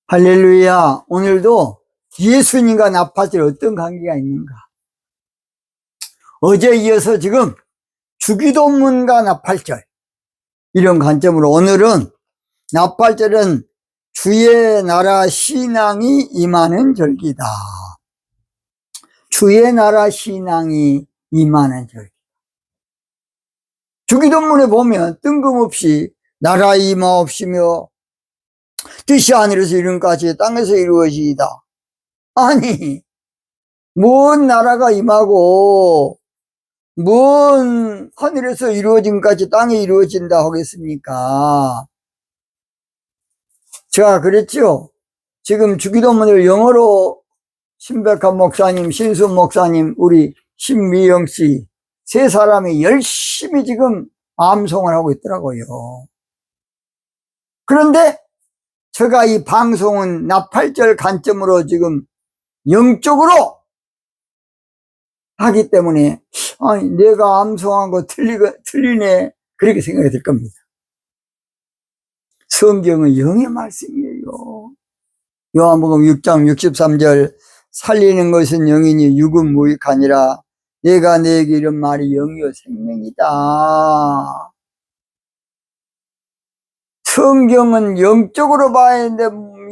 할렐루야. 오늘도 예수님과 나팔절 어떤 관계가 있는가? 어제 이어서 지금 주기도문과 나팔절, 이런 관점으로 오늘은 나팔절은 주의 나라 신앙이 임하는 절기다. 주의 나라 신앙이 임하는 절기. 주기도문에 보면 뜬금없이 나라 임하옵시며 뜻이 하늘에서 이룬 같이 땅에서 이루어지이다. 아니, 뭔 나라가 임하고 뭔 하늘에서 이루어진 것까지 땅에 이루어진다 하겠습니까? 제가 그랬죠. 지금 주기도문을 영어로 신백한 목사님, 신순 목사님, 우리 신미영 씨 세 사람이 열심히 지금 암송을 하고 있더라고요. 그런데 제가 이 방송은 나팔절 관점으로 지금 영적으로 하기 때문에 아니, 내가 암송한 거 틀리네, 그렇게 생각이 들 겁니다. 성경은 영의 말씀이에요. 요한복음 6장 63절 살리는 것은 영이니 육은 무익하니라. 내가 내게 이런 말이 영이요 생명이다. 성경은 영적으로 봐야 하는데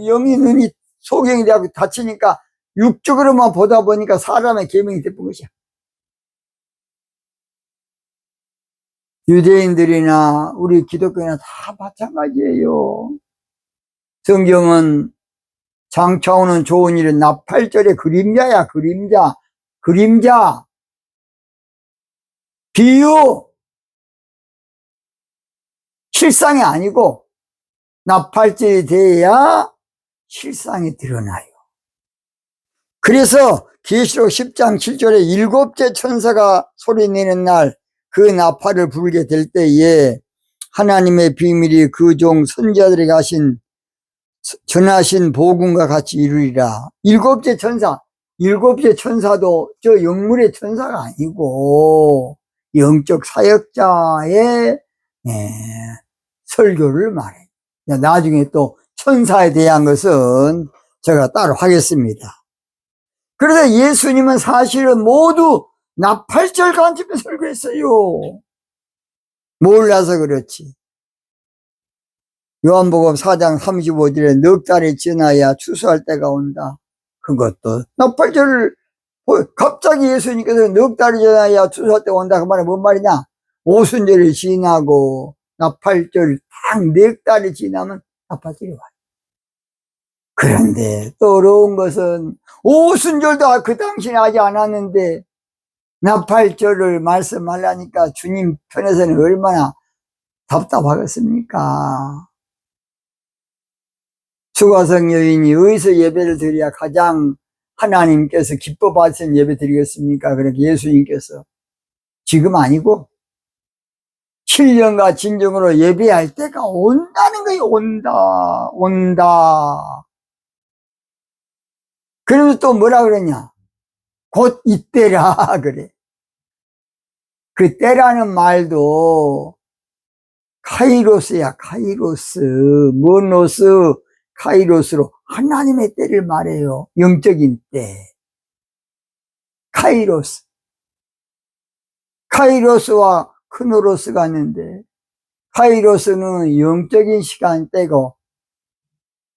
영이 눈이 소경이 되고 다치니까 육적으로만 보다 보니까 사람의 계명이 되는 것이야. 유대인들이나 우리 기독교나 다 마찬가지예요. 성경은 장차오는 좋은 일은 나팔절의 그림자야. 그림자 비유, 실상이 아니고 나팔절이 돼야 실상이 드러나요. 그래서 계시록 10장 7절에 일곱째 천사가 소리내는 날 그 나팔을 불게 될 때에 하나님의 비밀이 그 종 선지자들에게 전하신 복음과 같이 이루리라. 일곱째 천사도 저 영물의 천사가 아니고 영적 사역자의 설교를 말해. 나중에 또 천사에 대한 것은 제가 따로 하겠습니다. 그래서 예수님은 사실은 모두 나팔절 관점에 설교했어요. 몰라서 그렇지. 요한복음 4장 35절에 넉 달이 지나야 추수할 때가 온다. 그것도 나팔절을 갑자기 예수님께서 넉 달이 지나야 추수할 때가 온다. 그 말은 뭔 말이냐? 오순절이 지나고 나팔절 딱 넉 달이 지나면 나팔절이 와요. 그런데 또 어려운 것은 오순절도 그 당시에 하지 않았는데 나팔절을 말씀하려니까 주님 편에서는 얼마나 답답하겠습니까? 수가성 여인이 어디서 예배를 드려야 가장 하나님께서 기뻐 받으신 예배 드리겠습니까? 그렇게 예수님께서 지금 아니고 7년과 진정으로 예배할 때가 온다는 거예요. 온다. 그러면서 또 뭐라 그러냐? 곧 이때라 그래. 그 때라는 말도 카이로스야. 카이로스, 모노스, 카이로스로 하나님의 때를 말해요. 영적인 때. 카이로스와 크노로스가 있는데 카이로스는 영적인 시간 때고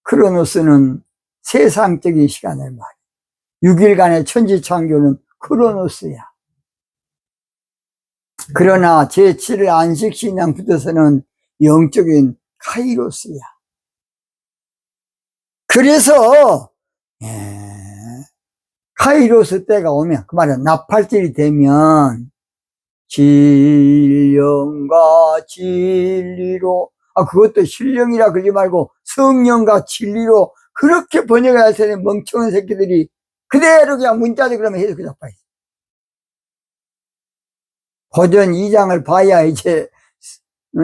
크로노스는 세상적인 시간을 말해. 6일간의 천지창조는 크로노스야. 그러나 제7일 안식신앙 붙어서는 영적인 카이로스야. 그래서 카이로스 때가 오면, 그 말은 나팔절이 되면 신령과 진리로, 그것도 신령이라 그러지 말고 성령과 진리로 그렇게 번역해야 되는 멍청한 새끼들이 그대로 그냥 문자적으로 그러면 해석이 나빠요. 고전 2장을 봐야 이제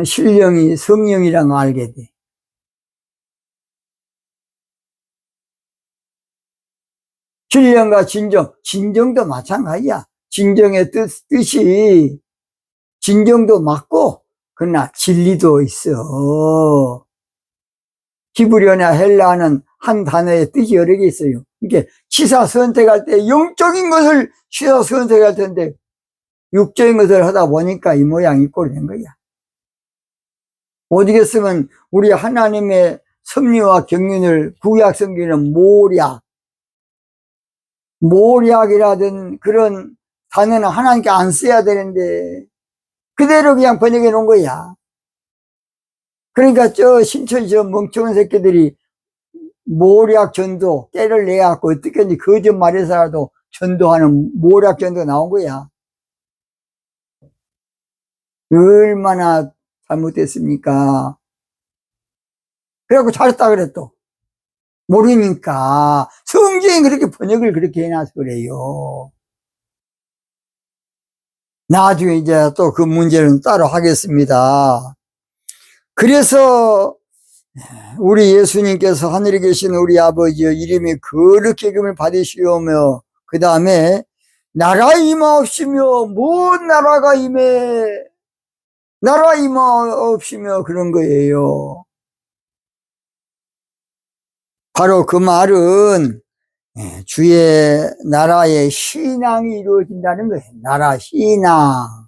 신령이 성령이라는 걸 알게 돼. 신령과 진정도 마찬가지야. 진정의 뜻이 진정도 맞고 그러나 진리도 있어. 히브리어나 헬라어는 한 단어에 뜻이 여러 개 있어요. 이게 취사 선택할 때 영적인 것을 취사 선택할 텐데 육적인 것을 하다 보니까 이 모양 이 꼴이 된 거야. 어디겠으면 우리 하나님의 섭리와 경륜을 구약 성경에는 모략이라든 그런 단어는 하나님께 안 써야 되는데 그대로 그냥 번역해 놓은 거야. 그러니까 신천지 멍청한 새끼들이 모략 전도 때를 내갖고 어떻게든지 거짓말해서라도 전도하는 모략 전도가 나온 거야. 얼마나 잘못됐습니까? 그래갖고 잘했다 그래 또. 모르니까 성경이 그렇게 번역을 그렇게 해놔서 그래요. 나중에 이제 또 그 문제는 따로 하겠습니다. 그래서 우리 예수님께서 하늘에 계신 우리 아버지여 이름이 그렇게 금을 받으시오며 그 다음에 나라 임하옵시며 뭔 나라가 임해 나라 임하옵시며 그런 거예요. 바로 그 말은 주의 나라의 신앙이 이루어진다는 거예요. 나라 신앙.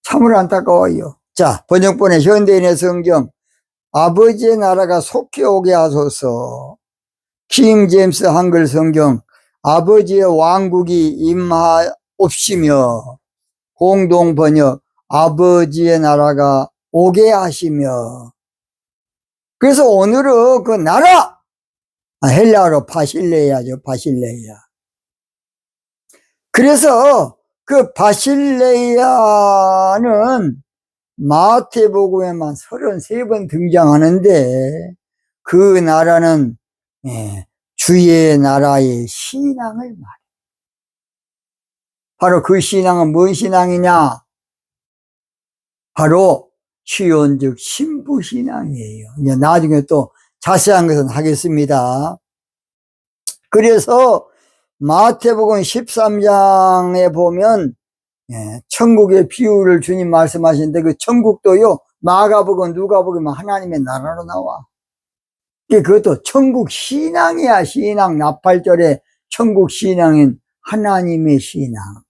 참으로 안타까워요. 자, 번역본의 현대인의 성경 아버지의 나라가 속히 오게 하소서. 킹 제임스 한글 성경 아버지의 왕국이 임하옵시며 공동 번역 아버지의 나라가 오게 하시며. 그래서 오늘은 그 나라 헬라어로 바실레야죠. 바실레야. 그래서 그 바실레야는 마태복음에만 33번 등장하는데 그 나라는 주의 나라의 신앙을 말해요. 바로 그 신앙은 뭔 신앙이냐? 바로 시온 즉 신부신앙이에요. 이제 나중에 또 자세한 것은 하겠습니다. 그래서 마태복음 13장에 보면 천국의 비유를 주님 말씀하시는데 그 천국도요 마가복음 누가복음 하나님의 나라로 나와. 그것도 천국 신앙이야. 신앙 나팔절에 천국 신앙인 하나님의 신앙.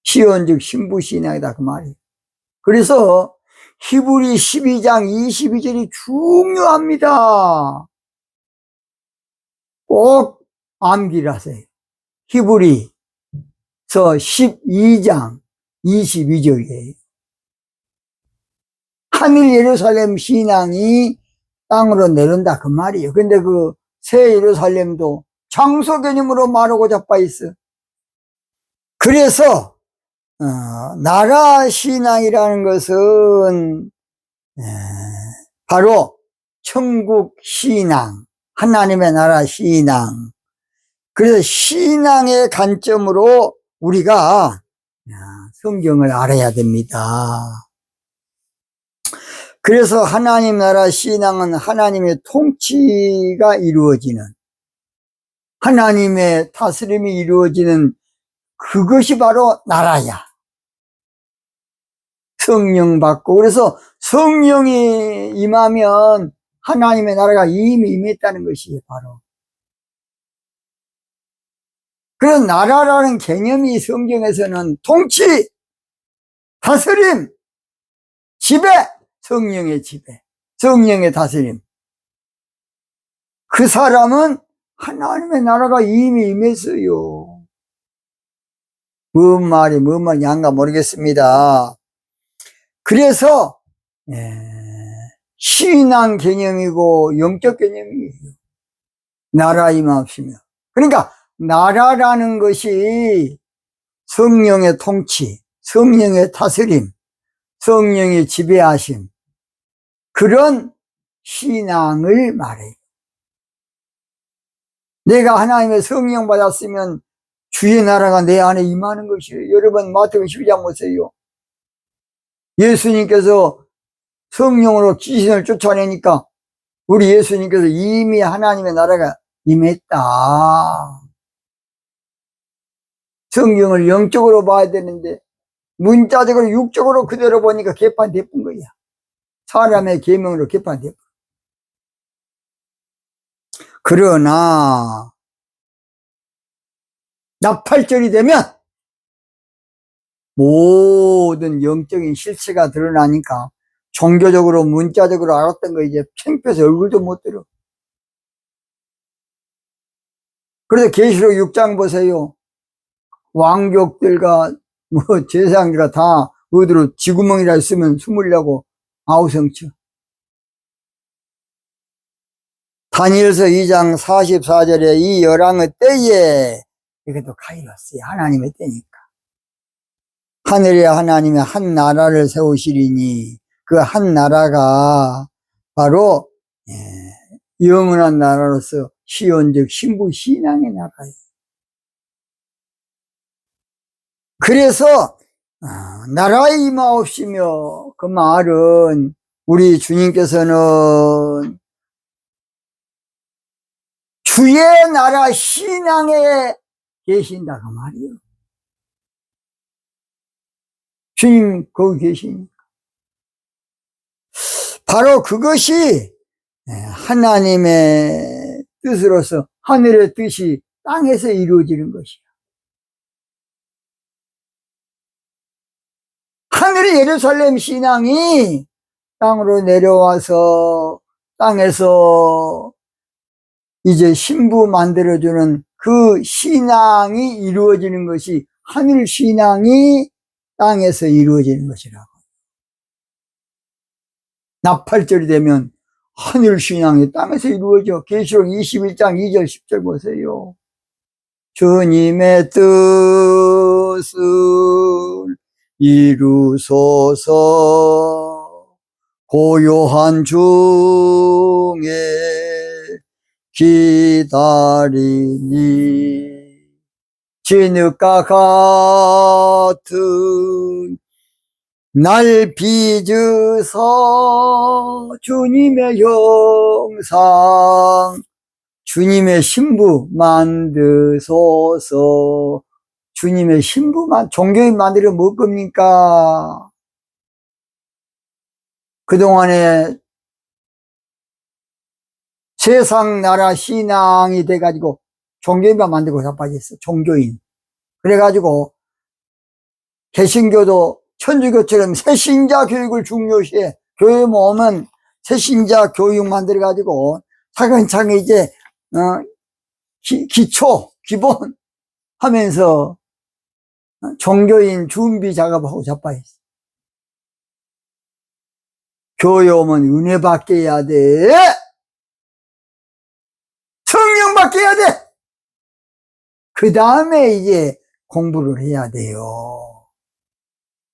시온 즉 신부신앙이다 그 말이에요. 그래서 히브리 12장 22절이 중요합니다. 꼭 암기를 하세요. 히브리서 12장 22절이에요. 하늘 예루살렘 신앙이 땅으로 내려온다 그 말이에요. 근데 그 새 예루살렘도 장소 개념으로 말하고 자빠 있어. 그래서 나라 신앙이라는 것은 바로 천국 신앙, 하나님의 나라 신앙. 그래서 신앙의 관점으로 우리가 성경을 알아야 됩니다. 그래서 하나님 나라 신앙은 하나님의 통치가 이루어지는, 하나님의 다스림이 이루어지는 그것이 바로 나라야. 성령 받고. 그래서 성령이 임하면 하나님의 나라가 이미 임했다는 것이 바로. 그런 나라라는 개념이 성경에서는 통치, 다스림, 지배, 성령의 지배, 성령의 다스림. 그 사람은 하나님의 나라가 이미 임했어요. 뭔 말이 양가 모르겠습니다. 그래서 신앙 개념이고 영적 개념이에요. 나라 임하옵시며. 그러니까 나라라는 것이 성령의 통치, 성령의 다스림, 성령의 지배하심, 그런 신앙을 말해요. 내가 하나님의 성령 받았으면 주의 나라가 내 안에 임하는 것이에요. 여러분 마태복음 12장 보세요. 예수님께서 성령으로 귀신을 쫓아내니까 우리 예수님께서 이미 하나님의 나라가 임했다. 성경을 영적으로 봐야 되는데 문자적으로 육적으로 그대로 보니까 개판 대뿐 거야. 사람의 계명으로 개판돼요. 그러나 나팔절이 되면 모든 영적인 실체가 드러나니까 종교적으로 문자적으로 알았던 거 이제 창피해서 얼굴도 못 들어. 그래서 계시록 6장 보세요. 왕족들과 뭐 제사장들과 다 어디로 쥐구멍이라 쓰면 숨으려고 아우성쳐. 다니엘서 2장 44절에 이 열왕의 때에, 이것도 카이로스야, 하나님의 때니까. 하늘에 하나님의 한 나라를 세우시리니 그 한 나라가 바로 영원한 나라로서 시온즉 신부 신앙의 나라예요. 그래서 나라에 임하옵시며, 그 말은 우리 주님께서는 주의 나라 신앙에 계신다 그 말이에요. 주님 거기 계시니까. 바로 그것이 하나님의 뜻으로서 하늘의 뜻이 땅에서 이루어지는 것이야. 하늘의 예루살렘 신앙이 땅으로 내려와서 땅에서 이제 신부 만들어주는 그 신앙이 이루어지는 것이 하늘 신앙이 땅에서 이루어지는 것이라고. 나팔절이 되면 하늘 신앙이 땅에서 이루어져. 계시록 21장 2절 10절 보세요. 주님의 뜻을 이루소서. 고요한 중에 기다리니 진흙과 같은 날 빚으서 주님의 형상, 주님의 신부 만드소서. 주님의 신부만, 종교인 만들면 뭐 겁니까? 그동안에 세상 나라 신앙이 돼가지고 종교인만 만들고 자빠졌어. 종교인. 그래가지고 개신교도 천주교처럼 새신자 교육을 중요시해. 교회 모으면 새신자 교육 만들어가지고 차근차근 이제 기초, 기본 하면서 종교인 준비 작업하고 자빠졌어. 교회 오면 은혜 받게 해야 돼. 성령 받게 해야 돼. 그 다음에 이제 공부를 해야 돼요.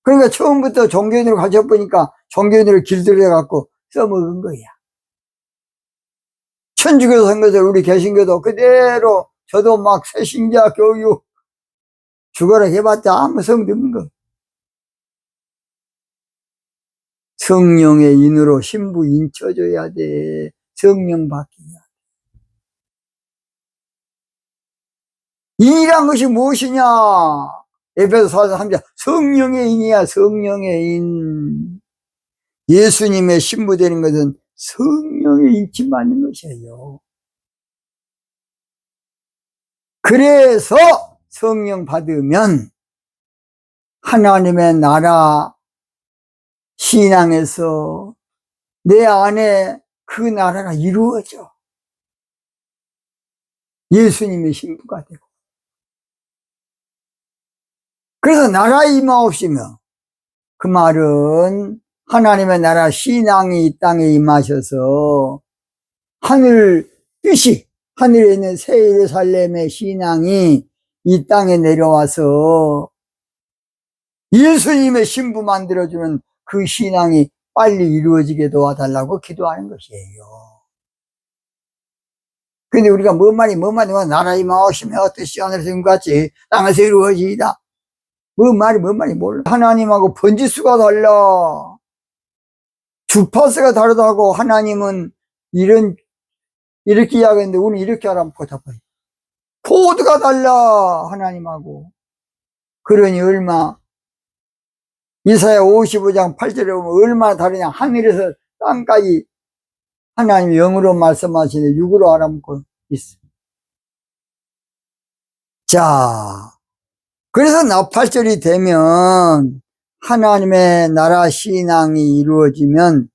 그러니까 처음부터 종교인으로 가져보니까 종교인으로 길들여갖고 써먹은 거야. 천주교 선거들 우리 개신교도 그대로 저도 막 새신자 교육 죽어라 해봤자 아무 소용없는 거. 성령의 인으로 신부 인쳐줘야 돼. 성령 받게 해야 돼. 인이란 것이 무엇이냐? 에베소 4장 3절 성령의 인이야. 성령의 인. 예수님의 신부 되는 것은 성령의 인침 받는 것이에요. 그래서 성령 받으면 하나님의 나라 신앙에서 내 안에 그 나라가 이루어져. 예수님의 신부가 되고. 그래서 나라에 임하옵시며, 그 말은 하나님의 나라 신앙이 이 땅에 임하셔서 하늘 뜻이, 하늘에 있는 새 예루살렘의 신앙이 이 땅에 내려와서 예수님의 신부 만들어주는 그 신앙이 빨리 이루어지게 도와달라고 기도하는 것이에요. 근데 우리가 뭔 말이 나라 임하옵시며 뜻이 하늘에서 임같이 땅에서 이루어지이다. 뭔 말이 몰라. 하나님하고 번지수가 달라. 주파수가 다르다고. 하나님은 이렇게 이야기했는데 우리는 이렇게 하라면 답답해. 코드가 달라. 하나님하고. 그러니 이사야 55장 8절에 보면 얼마나 다르냐. 하늘에서 땅까지 하나님이 영으로 말씀하시는데 육으로 알아먹고 있어. 자, 그래서 나팔절이 되면 하나님의 나라 신앙이 이루어지면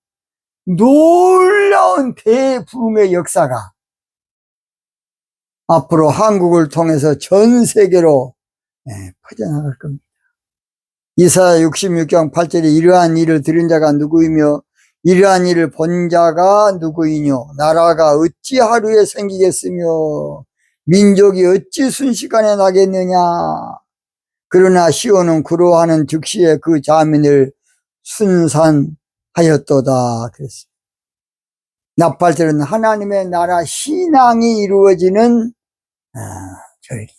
놀라운 대부흥의 역사가 앞으로 한국을 통해서 전 세계로 퍼져나갈 겁니다. 이사야 66장 8절에 이러한 일을 들은 자가 누구이며 이러한 일을 본 자가 누구이뇨? 나라가 어찌 하루에 생기겠으며 민족이 어찌 순식간에 나겠느냐? 그러나 시온은 구로하는 즉시에 그 자민을 순산하였도다. 그랬습니다. 나팔절은 하나님의 나라 신앙이 이루어지는 절기야.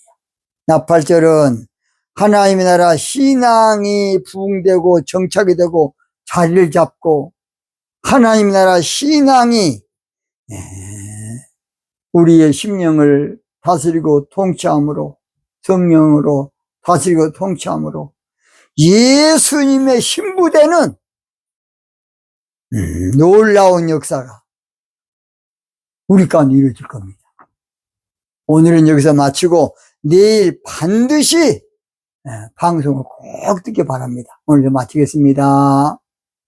나팔절은 하나님의 나라 신앙이 부흥되고 정착이 되고 자리를 잡고 하나님의 나라 신앙이 우리의 심령을 다스리고 통치함으로 성령으로 다스리고 통치함으로 예수님의 신부되는 놀라운 역사가 우리 가운데 이루어질 겁니다. 오늘은 여기서 마치고 내일 반드시 방송을 꼭 듣기 바랍니다. 오늘도 마치겠습니다.